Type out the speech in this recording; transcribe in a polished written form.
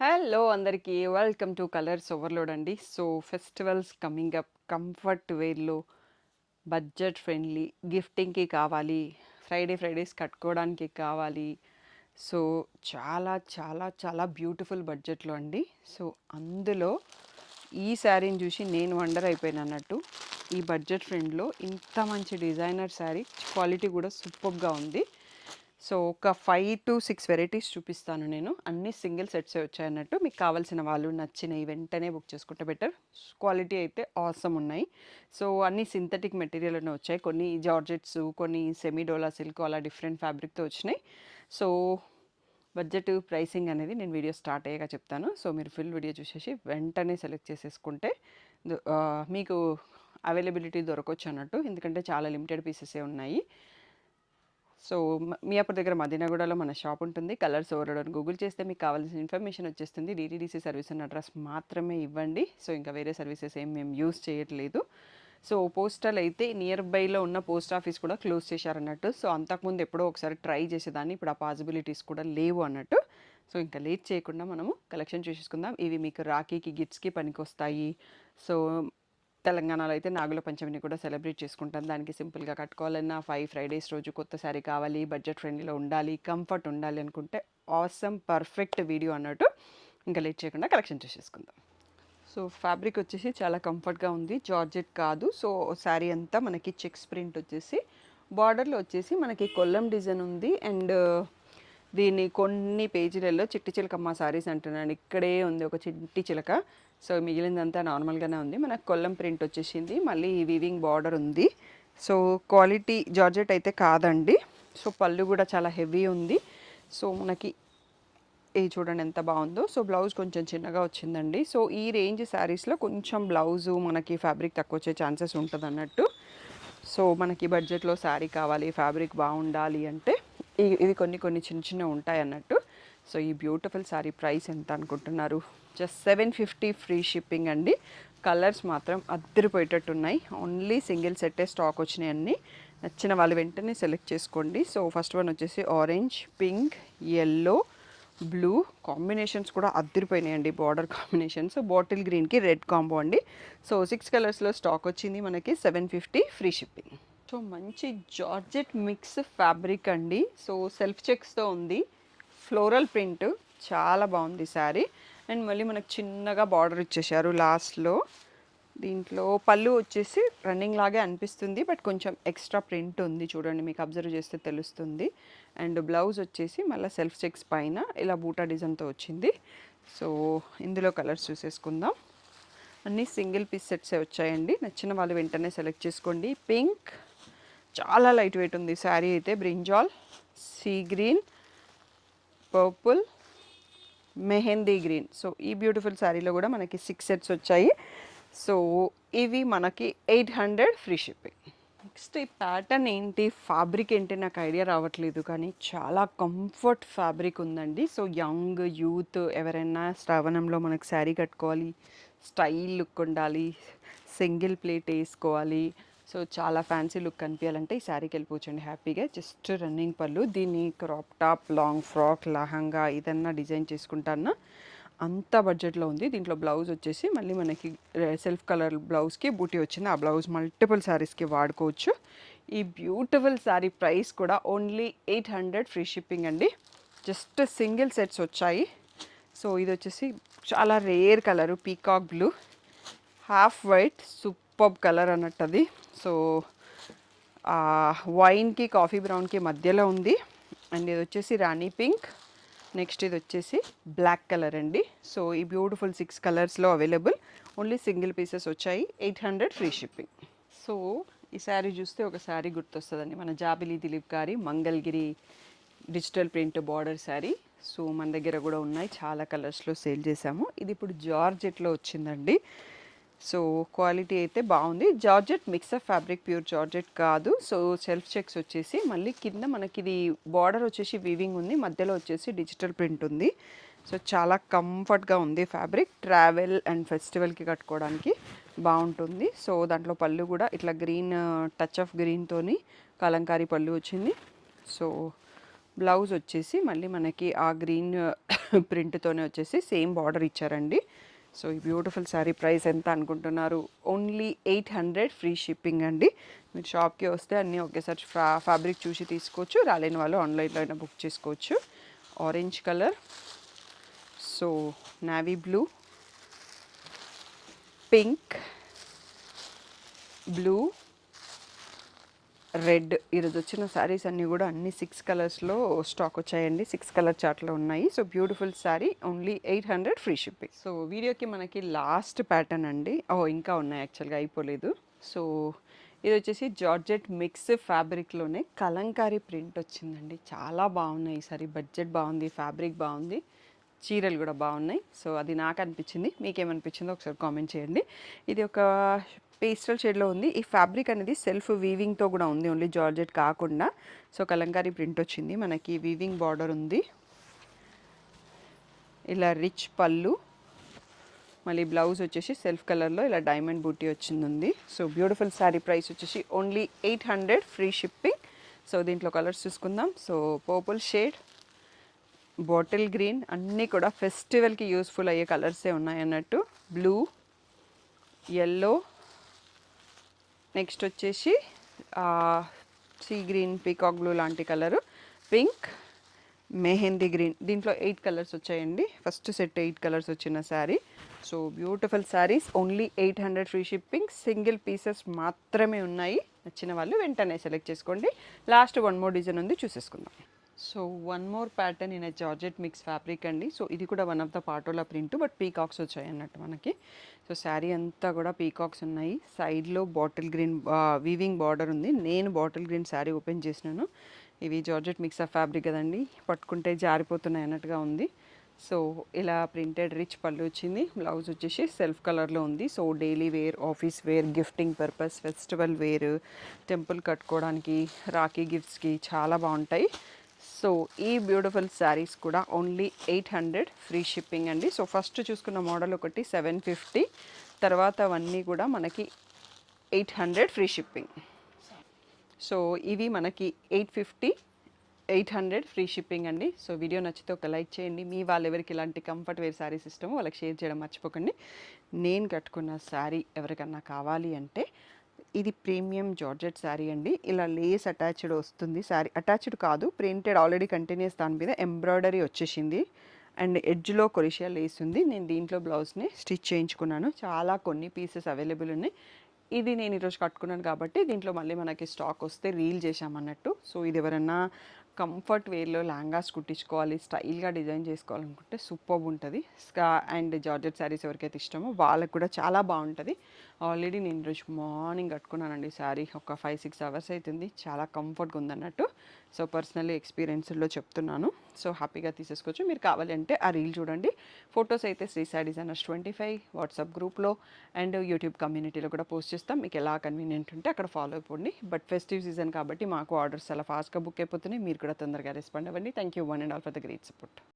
Hello అందరికీ welcome to colours overload అండి. So festivals coming up, comfort వేర్లో budget friendly గిఫ్టింగ్కి కావాలి, ఫ్రైడేస్ కట్టుకోవడానికి కావాలి. సో చాలా చాలా చాలా బ్యూటిఫుల్ బడ్జెట్లో అండి. సో అందులో ఈ శారీని చూసి నేను వండర్ అయిపోయాను అన్నట్టు. ఈ బడ్జెట్ ఫ్రెండ్లో ఇంత మంచి డిజైనర్ శారీ, క్వాలిటీ కూడా సూపర్గా ఉంది. సో ఒక 5 to 6 వెరైటీస్ చూపిస్తాను నేను. అన్ని సింగిల్ సెట్సే వచ్చాయన్నట్టు. మీకు కావాల్సిన వాళ్ళు నచ్చినవి వెంటనే బుక్ చేసుకుంటే బెటర్. క్వాలిటీ అయితే ఆసమ్ ఉన్నాయి. సో అన్ని సింథటిక్ మెటీరియల్లోనే వచ్చాయి. కొన్ని జార్జెట్స్, కొన్ని సెమీడోలా సిల్క్, అలా డిఫరెంట్ ఫ్యాబ్రిక్తో వచ్చినాయి. సో బడ్జెట్ ప్రైసింగ్ అనేది నేను వీడియో స్టార్ట్ అయ్యాక చెప్తాను. సో మీరు ఫుల్ వీడియో చూసేసి వెంటనే సెలెక్ట్ చేసేసుకుంటే మీకు అవైలబిలిటీ దొరకవచ్చు అన్నట్టు. ఎందుకంటే చాలా లిమిటెడ్ పీసెసే ఉన్నాయి. సో మియాపూర్ దగ్గర మదీనాగూడలో మన షాప్ ఉంటుంది. కలర్స్ ఓవర్లోడ్ అని గూగుల్ చేస్తే మీకు కావాల్సిన ఇన్ఫర్మేషన్ వచ్చేస్తుంది. డీటీడీసీ సర్వీస్ అన్న అడ్రస్ మాత్రమే ఇవ్వండి. సో ఇంకా వేరే సర్వీసెస్ ఏం మేము యూస్ చేయట్లేదు. సో పోస్టల్ అయితే నియర్ బైలో ఉన్న పోస్ట్ ఆఫీస్ కూడా క్లోజ్ చేశారన్నట్టు. సో అంతకుముందు ఎప్పుడో ఒకసారి ట్రై చేసేదాన్ని, ఇప్పుడు ఆ పాసిబిలిటీస్ కూడా లేవు అన్నట్టు. సో ఇంకా లేట్ చేయకుండా మనము కలెక్షన్ చూసేసుకుందాం. ఇవి మీకు రాఖీకి, గిఫ్ట్స్కి పనికొస్తాయి. సో తెలంగాణలో అయితే నాగుల పంచమిని కూడా సెలబ్రేట్ చేసుకుంటాం. దానికి సింపుల్గా కట్టుకోవాలన్నా 5 ఫ్రైడేస్ రోజు కొత్త శారీ కావాలి, బడ్జెట్ ఫ్రెండ్లీలో ఉండాలి, కంఫర్ట్ ఉండాలి అనుకుంటే ఆసమ్ పర్ఫెక్ట్ వీడియో అన్నట్టు. ఇంకా లేట్ చేయకుండా కలెక్షన్ చూసేసుకుందాం. సో ఫ్యాబ్రిక్ వచ్చేసి చాలా కంఫర్ట్గా ఉంది, జార్జెట్ కాదు. సో శారీ అంతా మనకి చెక్స్ ప్రింట్ వచ్చేసి, బార్డర్లో వచ్చేసి మనకి కొల్లం డిజైన్ ఉంది. అండ్ దీన్ని కొన్ని పేజీలలో చిట్టి చిలకమ్మ సారీస్ అంటున్నాను. ఇక్కడే ఉంది ఒక చిట్టి చిలక. సో మిగిలిందంతా నార్మల్గానే ఉంది. మనకు కొల్లం ప్రింట్ వచ్చేసింది, మళ్ళీ వీవింగ్ బార్డర్ ఉంది. సో క్వాలిటీ జార్జెట్ అయితే కాదండి. సో పళ్ళు కూడా చాలా హెవీ ఉంది. సో మనకి ఇది చూడండి ఎంత బాగుందో. సో బ్లౌజ్ కొంచెం చిన్నగా వచ్చిందండి. సో ఈ రేంజ్ శారీస్లో కొంచెం బ్లౌజు మనకి ఫ్యాబ్రిక్ తక్కువ వచ్చే ఛాన్సెస్ ఉంటుంది అన్నట్టు. సో మనకి బడ్జెట్లో శారీ కావాలి, ఫ్యాబ్రిక్ బాగుండాలి అంటే ఇవి కొన్ని చిన్న ఉంటాయి అన్నట్టు. సో ఈ బ్యూటిఫుల్ శారీ ప్రైస్ ఎంత అనుకుంటున్నారు? జస్ట్ 750 ఫ్రీ షిప్పింగ్ అండి. కలర్స్ మాత్రం అద్దరిపోయేటట్టు ఉన్నాయి. ఓన్లీ సింగిల్ సెట్టే స్టాక్ వచ్చినాయి అన్నీ. నచ్చిన వాళ్ళు వెంటనే సెలెక్ట్ చేసుకోండి. సో ఫస్ట్ వన్ వచ్చేసి orange, pink, yellow, blue combinations కూడా అద్దరిపోయినాయండి. బార్డర్ కాంబినేషన్స్ బాటిల్ గ్రీన్కి రెడ్ కాంబో అండి. సో 6 కలర్స్లో స్టాక్ వచ్చింది మనకి. 750 ఫ్రీ షిప్పింగ్. సో మంచి జార్జెట్ మిక్స్ ఫ్యాబ్రిక్ అండి. సో సెల్ఫ్ చెక్స్తో ఉంది, ఫ్లోరల్ ప్రింట్ చాలా బాగుంది శారీ. అండ్ మళ్ళీ మనకు చిన్నగా బార్డర్ ఇచ్చేసారు లాస్ట్లో. దీంట్లో పళ్ళు వచ్చేసి రన్నింగ్ లాగే అనిపిస్తుంది, బట్ కొంచెం ఎక్స్ట్రా ప్రింట్ ఉంది చూడండి, మీకు అబ్జర్వ్ చేస్తే తెలుస్తుంది. అండ్ బ్లౌజ్ వచ్చేసి మళ్ళీ సెల్ఫ్ చెక్స్ పైన ఇలా బూటా డిజైన్తో వచ్చింది. సో ఇందులో కలర్స్ చూసేసుకుందాం. అన్నీ సింగిల్ పీస్ సెట్సే వచ్చాయండి. నచ్చిన వాళ్ళు వెంటనే సెలెక్ట్ చేసుకోండి. పింక్ చాలా లైట్ వెయిట్ ఉంది శారీ అయితే. Brinjal, sea green, purple, mehndi green. So ఈ బ్యూటిఫుల్ శారీలో కూడా మనకి 6 సెట్స్ వచ్చాయి. సో ఇవి మనకి 800 ఫ్రీ షిప్పింగ్. నెక్స్ట్ ఈ ప్యాటర్న్ ఏంటి, ఫ్యాబ్రిక్ ఏంటి నాకు ఐడియా రావట్లేదు, కానీ చాలా కంఫర్ట్ ఫ్యాబ్రిక్ ఉందండి. సో యంగ్ యూత్ ఎవరైనా శ్రావణంలో మనకు శారీ కట్టుకోవాలి, స్టైల్ లుక్ ఉండాలి, సింగిల్ ప్లేట్ వేసుకోవాలి, సో చాలా ఫ్యాన్సీ లుక్ కనిపించాలంటే ఈ శారీకి వెళ్ళిపోవచ్చండి హ్యాపీగా. జస్ట్ రన్నింగ్ పళ్ళు, దీన్ని crop top, long frock, lehenga ఏదన్నా డిజైన్ చేసుకుంటానా అంత బడ్జెట్లో ఉంది. దీంట్లో బ్లౌజ్ వచ్చేసి మళ్ళీ మనకి సెల్ఫ్ కలర్ బ్లౌజ్కి బూటీ వచ్చింది. ఆ బ్లౌజ్ మల్టిపుల్ శారీస్కి వాడుకోవచ్చు. ఈ బ్యూటిఫుల్ శారీ ప్రైస్ కూడా ఓన్లీ 800 ఫ్రీ షిప్పింగ్ అండి. జస్ట్ సింగిల్ సెట్స్ వచ్చాయి. సో ఇది వచ్చేసి చాలా rare colour, peacock blue, half white, super colour అన్నట్టు అది. సో వైన్కి కాఫీ బ్రౌన్కి మధ్యలో ఉంది. అండ్ ఇది వచ్చేసి రాణి పింక్. నెక్స్ట్ ఇది వచ్చేసి బ్లాక్ కలర్ అండి. సో ఈ బ్యూటిఫుల్ 6 కలర్స్లో అవైలబుల్. ఓన్లీ సింగిల్ పీసెస్ వచ్చాయి. 800 ఫ్రీ షిప్పింగ్. సో ఈ శారీ చూస్తే ఒక శారీ గుర్తొస్తుందండి, మన జాబిలి దిలీప్ గారి Mangalagiri digital print border sari. So మన దగ్గర కూడా ఉన్నాయి, చాలా కలర్స్లో సేల్ చేసాము. ఇది ఇప్పుడు జార్జెట్లో వచ్చిందండి. సో క్వాలిటీ అయితే బాగుంది. Georgette mixer fabric, pure georgette కాదు. సో సెల్ఫ్ చెక్స్ వచ్చేసి మళ్ళీ కింద మనకి ఇది బార్డర్ వచ్చేసి వీవింగ్ ఉంది, మధ్యలో వచ్చేసి డిజిటల్ ప్రింట్ ఉంది. సో చాలా కంఫర్ట్గా ఉంది ఫ్యాబ్రిక్. ట్రావెల్ అండ్ ఫెస్టివల్కి కట్టుకోవడానికి బాగుంటుంది. సో దాంట్లో పళ్ళు కూడా ఇట్లా గ్రీన్, టచ్ ఆఫ్ గ్రీన్తోని కలంకారీ పళ్ళు వచ్చింది. సో బ్లౌజ్ వచ్చేసి మళ్ళీ మనకి ఆ గ్రీన్ ప్రింట్తోనే వచ్చేసి సేమ్ బార్డర్ ఇచ్చారండి. సో ఈ బ్యూటిఫుల్ శారీ ప్రైస్ ఎంత అనుకుంటున్నారు? ఓన్లీ 800 ఫ్రీ షిప్పింగ్ అండి. మీరు షాప్కి వస్తే అన్నీ ఒకేసారి ఫ్యాబ్రిక్ చూసి తీసుకోవచ్చు, రాలేని వాళ్ళు ఆన్లైన్లో అయినా బుక్ చేసుకోవచ్చు. Orange colour, so navy blue, pink, blue, red. ఈరోజు వచ్చిన శారీస్ అన్నీ కూడా అన్ని 6 కలర్స్లో స్టాక్ వచ్చాయండి. 6 కలర్ చార్ట్లో ఉన్నాయి. So beautiful sari, only 800 free shipping. So వీడియోకి మనకి లాస్ట్ ప్యాటర్న్ అండి. ఇంకా ఉన్నాయి, యాక్చువల్గా అయిపోలేదు. సో ఇది వచ్చేసి జార్జెట్ మిక్స్ ఫ్యాబ్రిక్లోనే కలంకారీ ప్రింట్ వచ్చిందండి. చాలా బాగున్నాయి ఈ సారీ. బడ్జెట్ బాగుంది, ఫ్యాబ్రిక్ బాగుంది, చీరలు కూడా బాగున్నాయి. సో అది నాకు అనిపించింది, మీకేమనిపించిందో ఒకసారి కామెంట్ చేయండి. ఇది ఒక పేస్టల్ షేడ్లో ఉంది. ఈ ఫ్యాబ్రిక్ అనేది సెల్ఫ్ వీవింగ్తో కూడా ఉంది, ఓన్లీ జార్జెట్ కాకుండా. సో కలంకారీ ప్రింట్ వచ్చింది, మనకి వీవింగ్ బార్డర్ ఉంది, ఇలా రిచ్ పళ్ళు, మళ్ళీ బ్లౌజ్ వచ్చేసి సెల్ఫ్ కలర్లో ఇలా డైమండ్ బూటీ వచ్చింది. సో బ్యూటిఫుల్ శారీ ప్రైస్ వచ్చేసి ఓన్లీ 800 ఫ్రీ షిప్పింగ్. సో దీంట్లో కలర్స్ చూసుకుందాం. So purple shade, bottle green, అన్నీ కూడా ఫెస్టివల్కి యూస్ఫుల్ అయ్యే కలర్సే ఉన్నాయి అన్నట్టు. బ్లూ, ఎల్లో, నెక్స్ట్ వచ్చేసి సీ గ్రీన్, పీకాక్ బ్లూ లాంటి కలరు, పింక్, మెహందీ గ్రీన్. దీంట్లో 8 కలర్స్ వచ్చాయండి. ఫస్ట్ సెట్ 8 కలర్స్ వచ్చిన sari. So beautiful saris, only 800 free shipping. Single pieces మాత్రమే ఉన్నాయి. నచ్చిన వాళ్ళు వెంటనే సెలెక్ట్ చేసుకోండి. లాస్ట్ 1 మోర్ డిజైన్ ఉంది, చూసేసుకుందాం. So 1 more pattern in georgette mix fabric అండి. సో ఇది కూడా one of the patola print, but peacocks వచ్చాయి అన్నట్టు మనకి. సో శారీ అంతా కూడా పీకాక్స్ ఉన్నాయి. సైడ్లో బాటిల్ గ్రీన్ వీవింగ్ బార్డర్ ఉంది. నేను బాటిల్ గ్రీన్ శారీ ఓపెన్ చేసినాను. ఇవి జార్జెట్ మిక్స్ ఆఫ్ ఫ్యాబ్రిక్ కదండి, పట్టుకుంటే జారిపోతున్నాయి అన్నట్టుగా ఉంది. సో ఇలా ప్రింటెడ్ రిచ్ పళ్ళు వచ్చింది. బ్లౌజ్ వచ్చేసి సెల్ఫ్ కలర్లో ఉంది. So daily wear, office wear, gifting purpose, festival wear, temple కట్టుకోవడానికి, రాఖీ గిఫ్ట్స్కి చాలా బాగుంటాయి. సో ఈ బ్యూటిఫుల్ శారీస్ కూడా ఓన్లీ 800 ఫ్రీ షిప్పింగ్ అండి. సో ఫస్ట్ చూసుకున్న మోడల్ ఒకటి 750, తర్వాత అవన్నీ కూడా మనకి 800 ఫ్రీ షిప్పింగ్. సో ఇవి మనకి 850, 800 ఫ్రీ షిప్పింగ్ అండి. సో వీడియో నచ్చితే ఒక లైక్ చేయండి. మీ వాళ్ళు ఎవరికి ఇలాంటి కంఫర్ట్ వేర్ శారీస్ ఇష్టమో వాళ్ళకి షేర్ చేయడం మర్చిపోకండి. నేను కట్టుకున్న శారీ ఎవరికన్నా కావాలి అంటే, ఇది ప్రీమియం జార్జెట్ శారీ అండి. ఇలా లేస్ అటాచ్డ్ వస్తుంది. శారీ అటాచ్డ్ కాదు, ప్రింటెడ్ ఆల్రెడీ కంటిన్యూస్, దాని మీద ఎంబ్రాయిడరీ వచ్చేసింది అండ్ ఎడ్జ్లో కొరిషియా లేస్ ఉంది. నేను దీంట్లో బ్లౌజ్ని స్టిచ్ చేయించుకున్నాను. చాలా కొన్ని పీసెస్ అవైలబుల్ ఉన్నాయి. ఇది నేను ఈరోజు కట్టుకున్నాను కాబట్టి దీంట్లో మళ్ళీ మనకి స్టాక్ వస్తే రీల్ చేసామన్నట్టు. సో ఇది ఎవరన్నా కంఫర్ట్ వేర్లో లెహంగాస్ కుట్టించుకోవాలి, స్టైల్గా డిజైన్ చేసుకోవాలనుకుంటే సూపర్బ్ ఉంటుంది. అండ్ జార్జెట్ శారీస్ ఎవరికైతే ఇష్టమో వాళ్ళకు కూడా చాలా బాగుంటుంది. ఆల్రెడీ నేను ఈరోజు మార్నింగ్ కట్టుకున్నానండి శారీ. ఒక 5-6 అవర్స్ అవుతుంది. చాలా కంఫర్ట్గా ఉందన్నట్టు. సో పర్సనల్లీ ఎక్స్పీరియన్స్లో చెప్తున్నాను. సో హ్యాపీగా తీసేసుకోవచ్చు. మీరు కావాలి అంటే ఆ రీల్ చూడండి. ఫొటోస్ అయితే శ్రీ సారీ డిజైనర్స్ 25 వాట్సాప్ గ్రూప్లో అండ్ యూట్యూబ్ కమ్యూనిటీలో కూడా పోస్ట్ చేస్తాం. మీకు ఎలా కన్వీనియంట్ ఉంటే అక్కడ ఫాలో అయిపోండి. బట్ ఫెస్టివ్ సీజన్ కాబట్టి మాకు ఆర్డర్స్ చాలా ఫాస్ట్గా బుక్ అయిపోతున్నాయి. మీరు కూడా తొందరగా రెస్పాండ్ అవ్వండి. Thank you one and all for the great support.